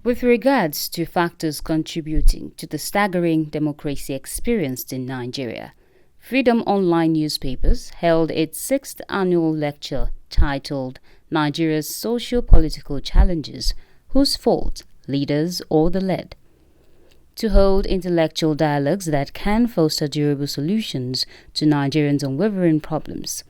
With regards to factors contributing to the staggering democracy experienced in Nigeria, Freedom Online Newspapers held its 6th annual lecture titled Nigeria's Socio-Political Challenges, Whose Fault, Leaders or the Led? To hold intellectual dialogues that can foster durable solutions to Nigerians' unwavering problems.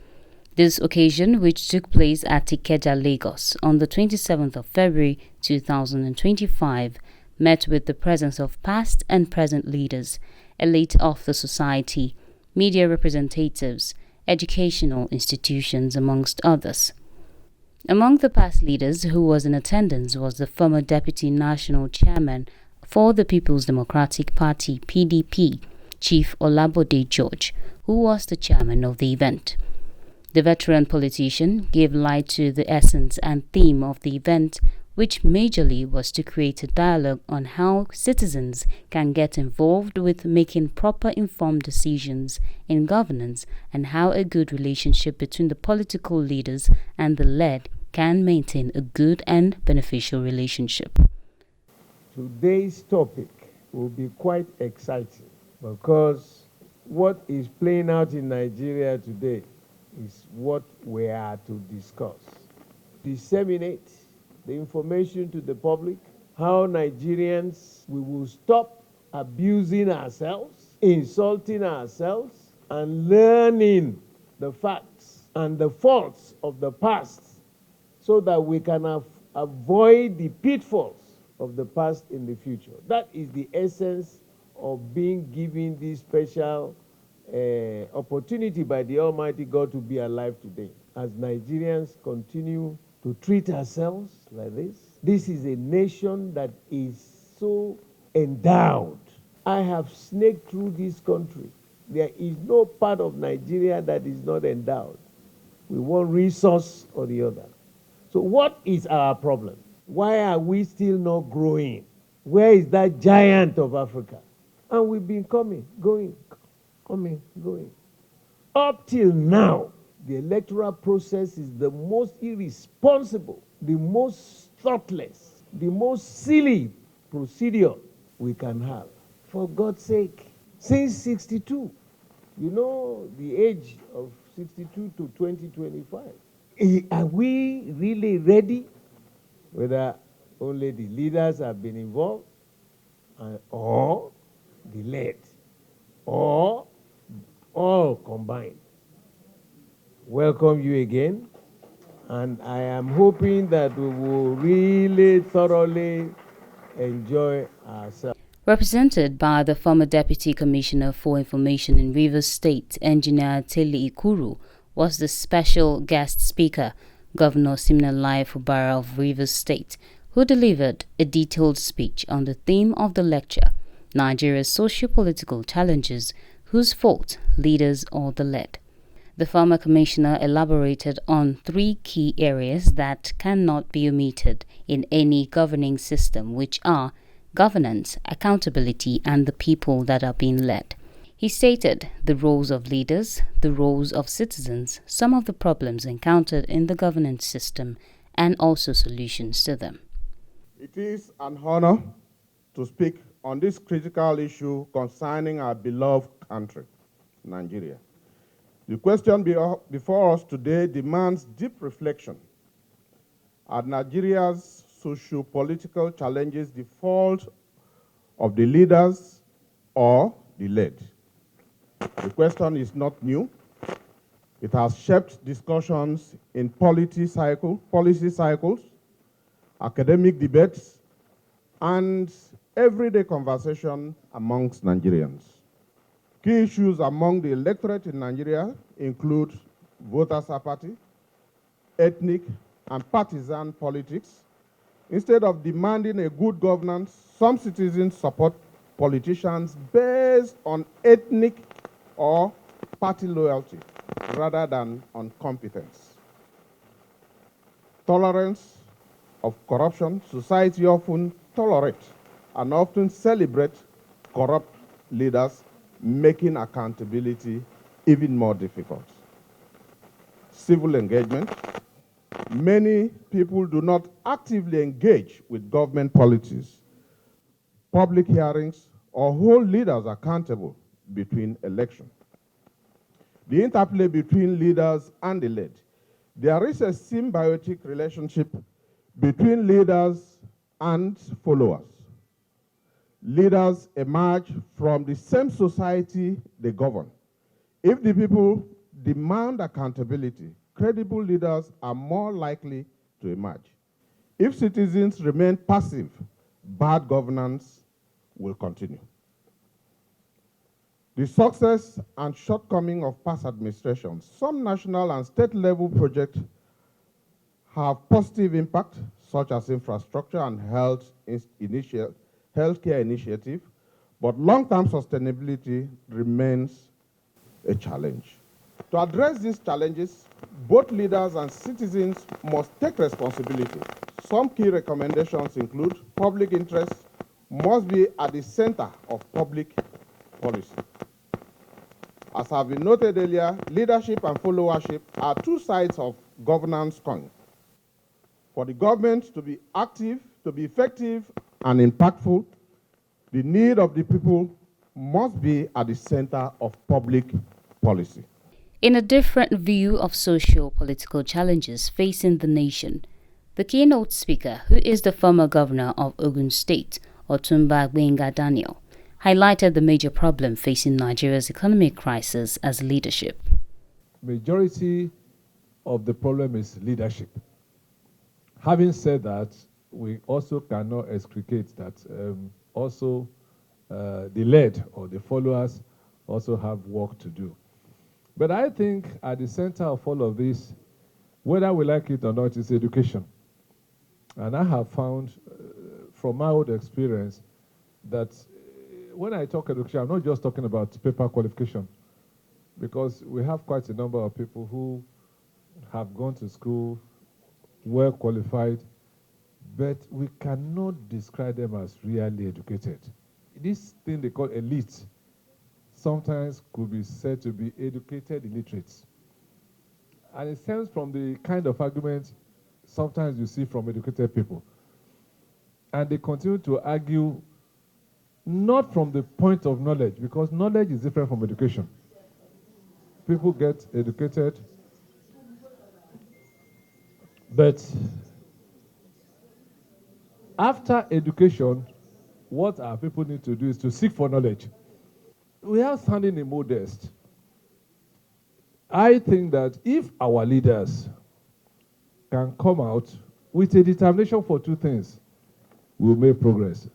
This occasion, which took place at Ikeja, Lagos on the 27th of February 2025, met with the presence of past and present leaders, elite of the society, media representatives, educational institutions, amongst others. Among the past leaders who was in attendance was the former Deputy National Chairman for the People's Democratic Party (PDP), Chief Olabode George, who was the chairman of the event. The veteran politician gave light to the essence and theme of the event, which majorly was to create a dialogue on how citizens can get involved with making proper informed decisions in governance and how a good relationship between the political leaders and the led can maintain a good and beneficial relationship. Today's topic will be quite exciting because what is playing out in Nigeria today is what we are to discuss. Disseminate the information to the public, how Nigerians we will stop abusing ourselves, insulting ourselves, and learning the facts and the faults of the past so that we can avoid the pitfalls of the past in the future. That is the essence of being given this special opportunity by the Almighty God to be alive today. As Nigerians continue to treat ourselves like this, this is a nation that is so endowed. I have snaked through this country. There is no part of Nigeria that is not endowed with one resource or the other. So what is our problem? Why are we still not growing? Where is that giant of Africa? And we've been coming, going. Up till now, the electoral process is the most irresponsible, the most thoughtless, the most silly procedure we can have. For God's sake, since 62, you know the age of 62 to 2025. Are we really ready? Whether only the leaders have been involved, or the led, or all combined. Welcome you again, and I am hoping that we will really thoroughly enjoy ourselves. Represented by the former Deputy Commissioner for Information in Rivers State, Engineer Teli Ikuru, was the special guest speaker, Governor Siminalayi Fubara of Rivers State, who delivered a detailed speech on the theme of the lecture, Nigeria's Socio-Political Challenges, Whose Fault, Leaders or the Led? The former commissioner elaborated on 3 key areas that cannot be omitted in any governing system, which are governance, accountability, and the people that are being led. He stated the roles of leaders, the roles of citizens, some of the problems encountered in the governance system, and also solutions to them. It is an honor to speak on this critical issue concerning our beloved country, Nigeria. The question before us today demands deep reflection. Are Nigeria's socio-political challenges the fault of the leaders or the led? The question is not new. It has shaped discussions in policy cycles, academic debates, and everyday conversation amongst Nigerians. Key issues among the electorate in Nigeria include voters' apathy, ethnic and partisan politics. Instead of demanding a good governance, some citizens support politicians based on ethnic or party loyalty rather than on competence. Tolerance of corruption. Society often tolerates and often celebrate corrupt leaders, making accountability even more difficult. Civil engagement. Many people do not actively engage with government policies, public hearings, or hold leaders accountable between elections. The interplay between leaders and the led. There is a symbiotic relationship between leaders and followers. Leaders emerge from the same society they govern. If the people demand accountability, credible leaders are more likely to emerge. If citizens remain passive, bad governance will continue. The success and shortcoming of past administrations. Some national and state level projects have positive impact, such as infrastructure and healthcare initiative, but long-term sustainability remains a challenge. To address these challenges, both leaders and citizens must take responsibility. Some key recommendations include public interest must be at the center of public policy. As have been noted earlier, leadership and followership are two sides of governance coin. For the government to be active, to be effective and impactful, the need of the people must be at the center of public policy. In a different view of socio-political challenges facing the nation, the keynote speaker, who is the former governor of Ogun State, Otunba Gbenga Daniel, highlighted the major problem facing Nigeria's economic crisis as leadership. Majority of the problem is leadership. Having said that, we also cannot extricate that the led or the followers also have work to do. But I think at the center of all of this, whether we like it or not, is education. And I have found from my own experience that when I talk education, I'm not just talking about paper qualification, because we have quite a number of people who have gone to school, well qualified, but we cannot describe them as really educated. This thing they call elite sometimes could be said to be educated illiterates. And it stems from the kind of argument sometimes you see from educated people. And they continue to argue not from the point of knowledge, because knowledge is different from education. People get educated, but after education, what our people need to do is to seek for knowledge. We are standing in modest. I think that if our leaders can come out with a determination for two things, we'll make progress.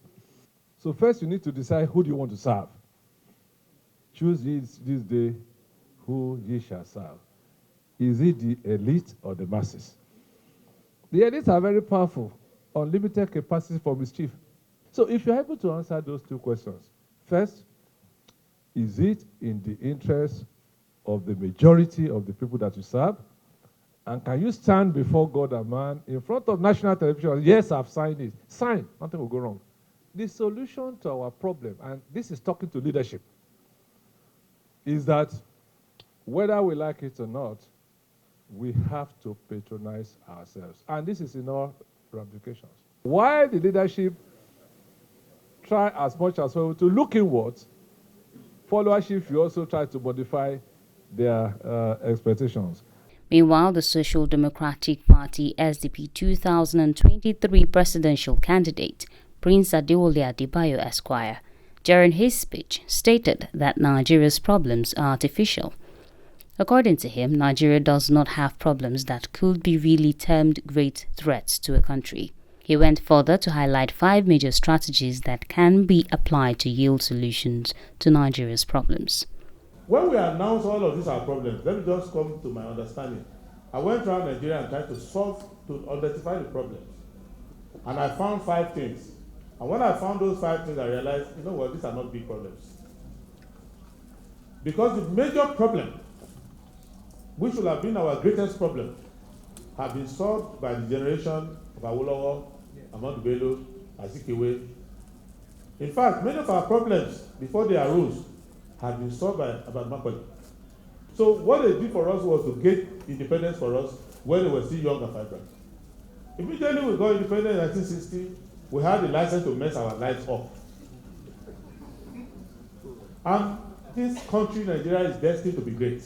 So first, you need to decide who do you want to serve. Choose ye this day who ye shall serve. Is it the elite or the masses? The elites are very powerful, unlimited capacity for mischief. So if you're able to answer those two questions, first, is it in the interest of the majority of the people that you serve? And can you stand before God and man in front of national television? Yes, I've signed it. Sign, nothing will go wrong. The solution to our problem, and this is talking to leadership, is that whether we like it or not, we have to patronize ourselves. And this is in all ramifications. While the leadership try as much as possible to look inwards, followership should also try to modify their expectations. Meanwhile, the Social Democratic Party SDP 2023 presidential candidate, Prince Adewale Adebayo Esquire, during his speech, stated that Nigeria's problems are artificial. According to him, Nigeria does not have problems that could be really termed great threats to a country. He went further to highlight 5 major strategies that can be applied to yield solutions to Nigeria's problems. When we announce all of these are problems, let me just come to my understanding. I went around Nigeria and tried to identify the problems. And I found 5 things. And when I found those 5 things, I realized, you know what, these are not big problems. Because the major problem, which should have been our greatest problem, have been solved by the generation of Awolowo, Ahmadu Bello, Azikiwe. In fact, many of our problems before they arose had been solved by Abad Macaulay. So what they did for us was to get independence for us when they were still young and vibrant. Immediately we got independent in 1960, we had the license to mess our lives up. And this country, Nigeria, is destined to be great.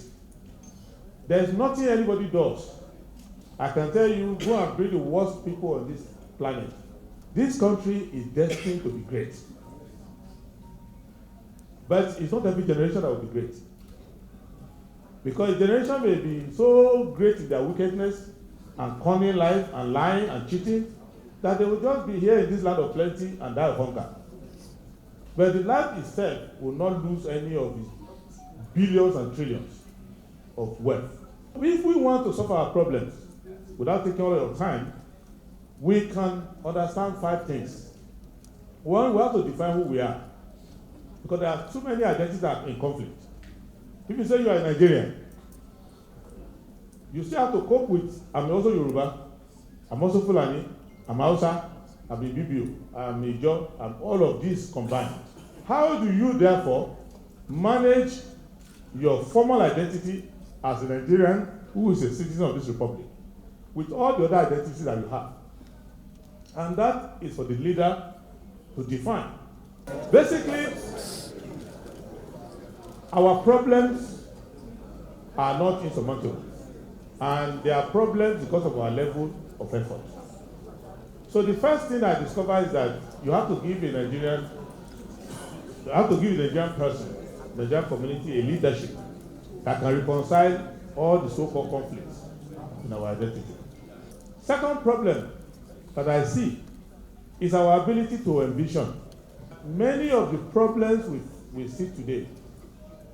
There's nothing anybody does. I can tell you, go and bring the worst people on this planet. This country is destined to be great. But it's not every generation that will be great. Because a generation may be so great in their wickedness and cunning life and lying and cheating that they will just be here in this land of plenty and die of hunger. But the land itself will not lose any of its billions and trillions of wealth. If we want to solve our problems without taking all your time, we can understand 5 things. One, we have to define who we are. Because there are too many identities that are in conflict. If you say you are a Nigerian, you still have to cope with, I'm also Yoruba, I'm also Fulani, I'm Hausa, I'm Ibibio, I'm Ijo, I'm all of these combined. How do you therefore manage your formal identity as a Nigerian who is a citizen of this republic with all the other identities that you have? And that is for the leader to define. Basically, our problems are not insurmountable, and they are problems because of our level of effort. So the first thing I discovered is that you have to give a Nigerian person, the Nigerian community, a leadership that can reconcile all the so-called conflicts in our identity. Second problem that I see is our ability to envision. Many of the problems we see today,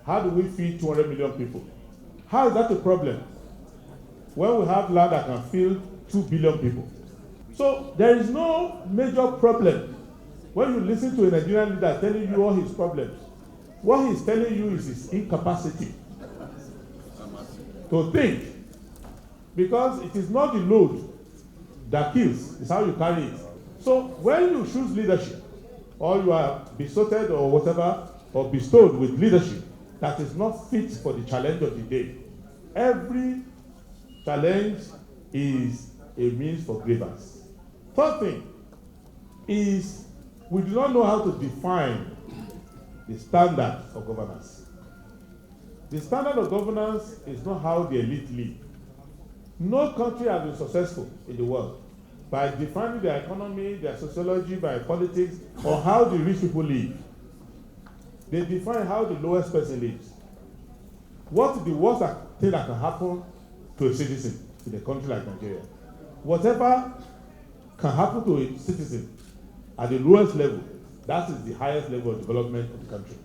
how do we feed 200 million people? How is that a problem when we have land that can feed 2 billion people? So there is no major problem when you listen to a Nigerian leader telling you all his problems. What he's telling you is his incapacity to think, because it is not the load that kills, it's how you carry it. So when you choose leadership, or you are besotted or whatever, or bestowed with leadership that is not fit for the challenge of the day, every challenge is a means for grievance. Third thing is we do not know how to define the standard of governance. The standard of governance is not how the elite live. No country has been successful in the world by defining their economy, their sociology, by politics, or how the rich people live. They define how the lowest person lives. What is the worst thing that can happen to a citizen in a country like Nigeria? Whatever can happen to a citizen at the lowest level, that is the highest level of development of the country.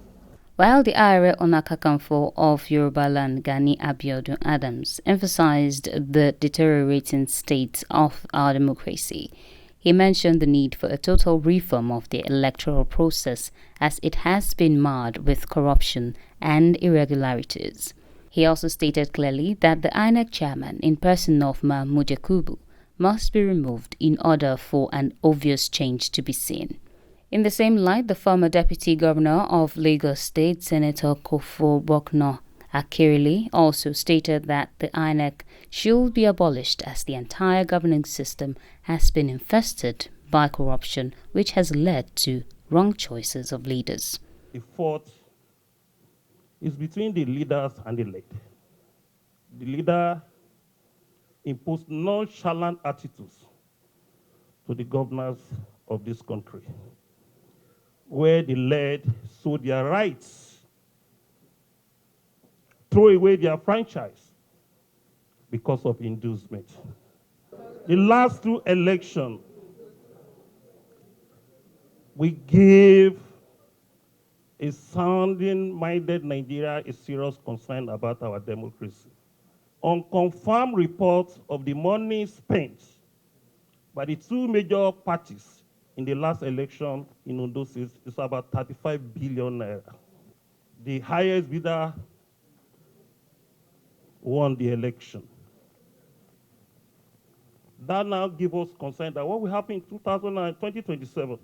While the Ààrẹ Ọ̀nà Kakanfò of Yorubaland, Gani Abiodun Adams, emphasized the deteriorating state of our democracy, he mentioned the need for a total reform of the electoral process as it has been marred with corruption and irregularities. He also stated clearly that the INEC chairman, in person of Mahmoud Yakubu, must be removed in order for an obvious change to be seen. In the same light, the former Deputy Governor of Lagos State, Senator Kofo Bokno Akerele, also stated that the INEC should be abolished as the entire governing system has been infested by corruption, which has led to wrong choices of leaders. The fourth is between the leaders and the led. The leader imposed nonchalant attitudes to the governors of this country, where the led sold their rights, throw away their franchise because of inducement. The last 2 elections, we gave a sounding-minded Nigeria a serious concern about our democracy. On confirmed reports of the money spent by the 2 major parties in the last election in Ondo State is about 35 billion naira. The highest bidder won the election. That now gives us concern that what will happen in 2027,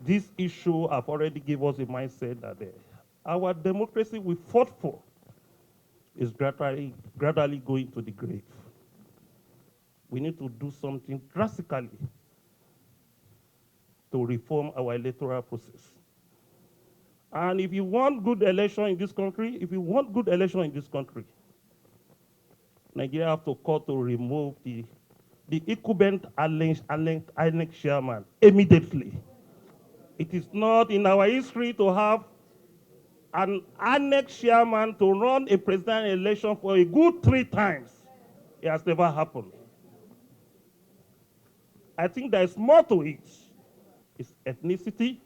this issue have already given us a mindset that our democracy we fought for is gradually going to the grave. we need to do something drastically to reform our electoral process. And if you want good election in this country, Nigeria have to call to remove the incumbent INEC chairman immediately. It is not in our history to have an INEC chairman to run a presidential election for a good 3 times. It has never happened. I think there is more to it. It's ethnicity.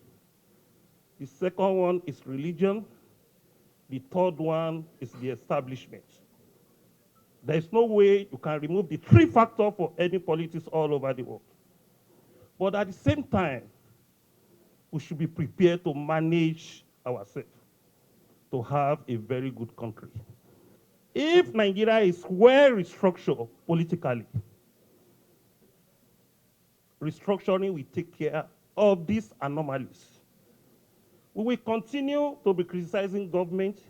The second one is religion. The third one is the establishment. There is no way you can remove the 3 factors for any politics all over the world. But at the same time, we should be prepared to manage ourselves to have a very good country. If Nigeria is well restructured politically, restructuring will take care of these anomalies. We will continue to be criticizing government.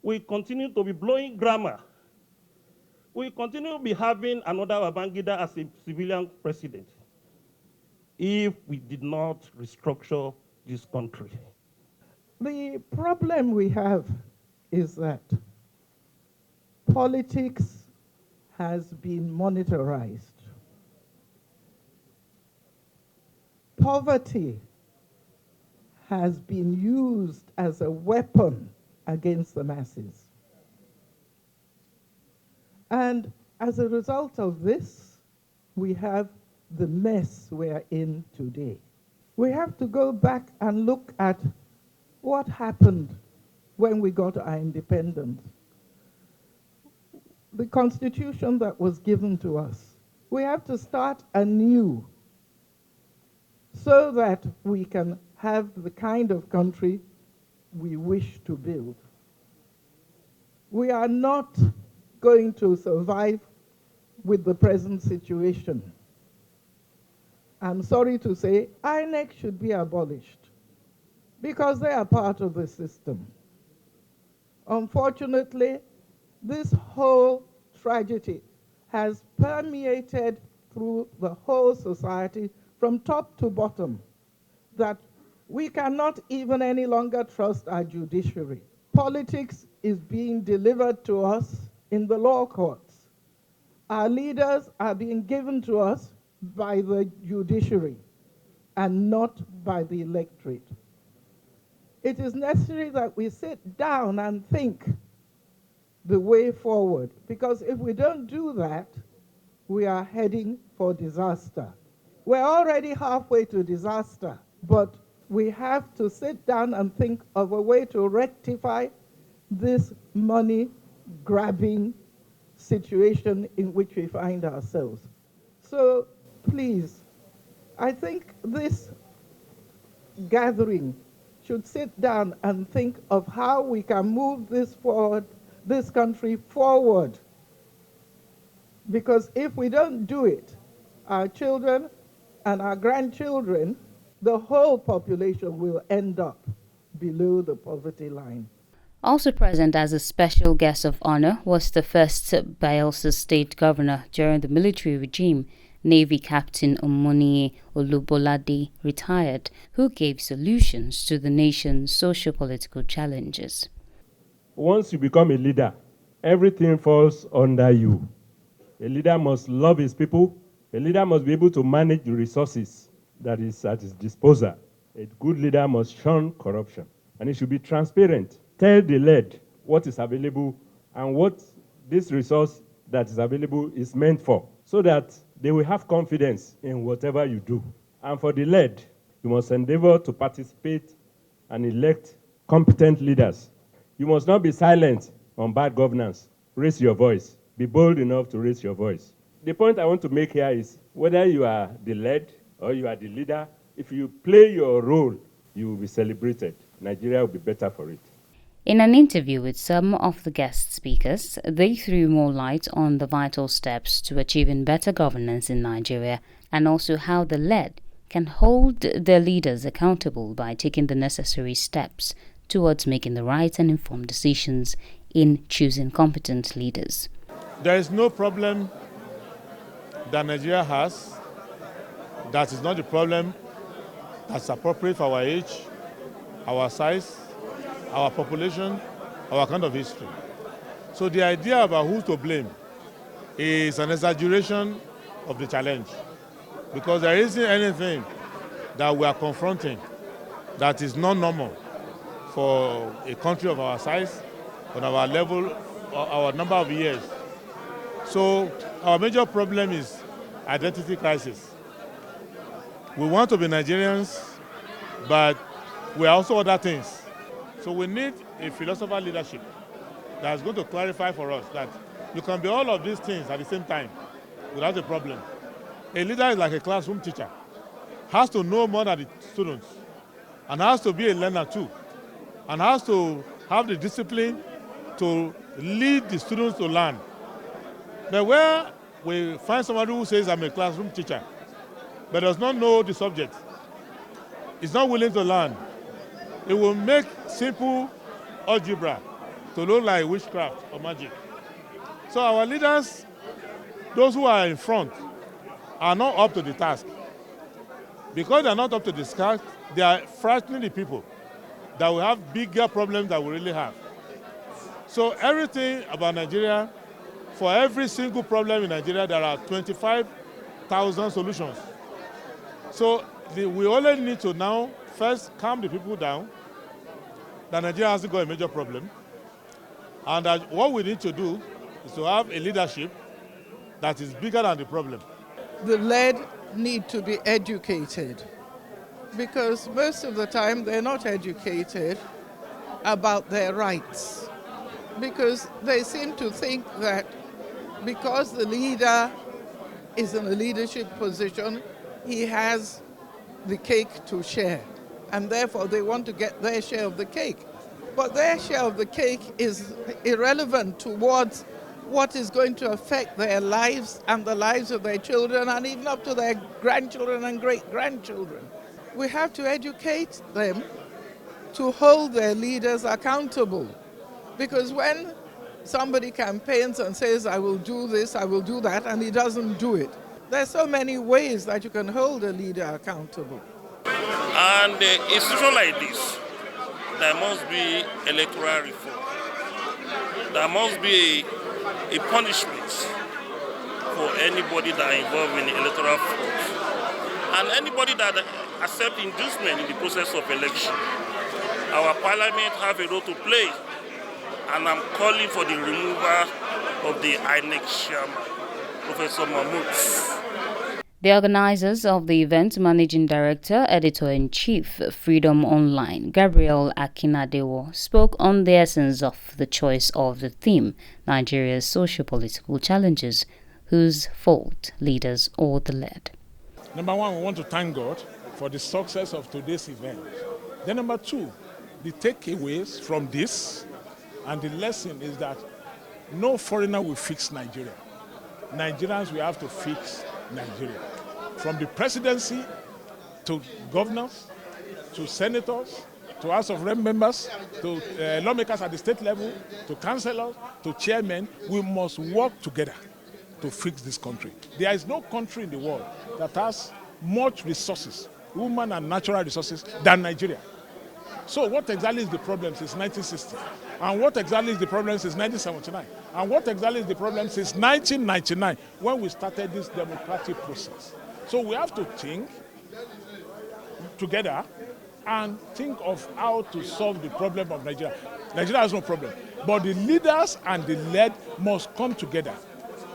We will continue to be blowing grammar. We will continue to be having another Babangida as a civilian president if we did not restructure this country. The problem we have is that politics has been monetarized. Poverty has been used as a weapon against the masses. And as a result of this, we have the mess we're in today. We have to go back and look at what happened when we got our independence. The constitution that was given to us. We have to start anew so that we can have the kind of country we wish to build. We are not going to survive with the present situation. I'm sorry to say, INEC should be abolished because they are part of the system. Unfortunately, this whole tragedy has permeated through the whole society from top to bottom, that we cannot even any longer trust our judiciary. Politics is being delivered to us in the law courts. Our leaders are being given to us by the judiciary and not by the electorate. It is necessary that we sit down and think the way forward, because if we don't do that, we are heading for disaster. We're already halfway to disaster, but we have to sit down and think of a way to rectify this money-grabbing situation in which we find ourselves. So please, I think this gathering should sit down and think of how we can move this country forward. Because if we don't do it, our children and our grandchildren, the whole population will end up below the poverty line. Also present as a special guest of honor was the first Bayelsa State Governor during the military regime, Navy Captain Omoni Olubolade, retired, who gave solutions to the nation's socio-political challenges. Once you become a leader, everything falls under you. A leader must love his people. A leader must be able to manage the resources that is at his disposal. A good leader must shun corruption. And it should be transparent. Tell the led what is available and what this resource that is available is meant for, so that they will have confidence in whatever you do. And for the led, you must endeavor to participate and elect competent leaders. You must not be silent on bad governance. Raise your voice. Be bold enough to raise your voice. The point I want to make here is whether you are the led or you are the leader, if you play your role, you will be celebrated. Nigeria will be better for it. In an interview with some of the guest speakers, they threw more light on the vital steps to achieving better governance in Nigeria and also how the led can hold their leaders accountable by taking the necessary steps towards making the right and informed decisions in choosing competent leaders. There is no problem that Nigeria has that is not the problem that's appropriate for our age, our size, our population, our kind of history. So the idea about who to blame is an exaggeration of the challenge, because there isn't anything that we are confronting that is not normal for a country of our size, on our level, or our number of years. So our major problem is identity crisis. We want to be Nigerians, but we are also other things. So we need a philosophical leadership that's going to clarify for us that you can be all of these things at the same time without a problem. A leader is like a classroom teacher, has to know more than the students, and has to be a learner too, and has to have the discipline to lead the students to learn. But where we find somebody who says, I'm a classroom teacher, but does not know the subject, is not willing to learn, it will make simple algebra to look like witchcraft or magic. So our leaders, those who are in front, are not up to the task. Because they are not up to the task, they are frightening the people that will have bigger problems than we really have. So everything about Nigeria, for every single problem in Nigeria, there are 25,000 solutions. So we only need to now first calm the people down that Nigeria hasn't got a major problem. And that what we need to do is to have a leadership that is bigger than the problem. The led need to be educated, because most of the time they're not educated about their rights, because they seem to think that because the leader is in a leadership position, he has the cake to share, and therefore they want to get their share of the cake. But their share of the cake is irrelevant towards what is going to affect their lives and the lives of their children, and even up to their grandchildren and great-grandchildren. We have to educate them to hold their leaders accountable, because when somebody campaigns and says, I will do this, I will do that, and he doesn't do it, there's so many ways that you can hold a leader accountable. And a institution like this, there must be electoral reform. There must be a punishment for anybody that is involved in the electoral fraud. And anybody that accepts inducement in the process of election. Our parliament have a role to play. And I'm calling for the removal of the INEC chairman, Professor Mahmoud. The organizers of the event, Managing Director, Editor-in-Chief, Freedom Online, Gabriel Akinadewo, spoke on the essence of the choice of the theme, Nigeria's socio-political challenges, whose fault, leaders or the led. Number one, we want to thank God for the success of today's event. Then number two, the takeaways from this and the lesson is that no foreigner will fix Nigeria. Nigerians will have to fix Nigeria. From the presidency to governors, to senators, to House of Rep members, to lawmakers at the state level, to councillors, to chairmen, we must work together to fix this country. There is no country in the world that has much resources, human and natural resources, than Nigeria. So what exactly is the problem since 1960? And what exactly is the problem since 1979? And what exactly is the problem since 1999, when we started this democratic process? So we have to think together and think of how to solve the problem of Nigeria. Nigeria has no problem, but the leaders and the led must come together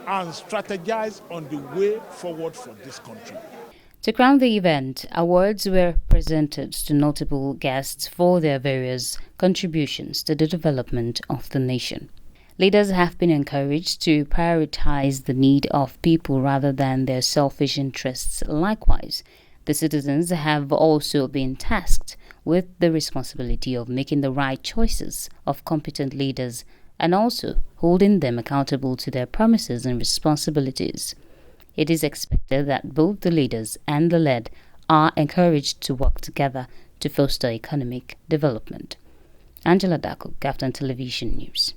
and strategize on the way forward for this country. To crown the event, awards were presented to notable guests for their various contributions to the development of the nation. Leaders have been encouraged to prioritize the need of people rather than their selfish interests. Likewise, the citizens have also been tasked with the responsibility of making the right choices of competent leaders and also holding them accountable to their promises and responsibilities. It is expected that both the leaders and the led are encouraged to work together to foster economic development. Angela Dako, KAFTAN Television News.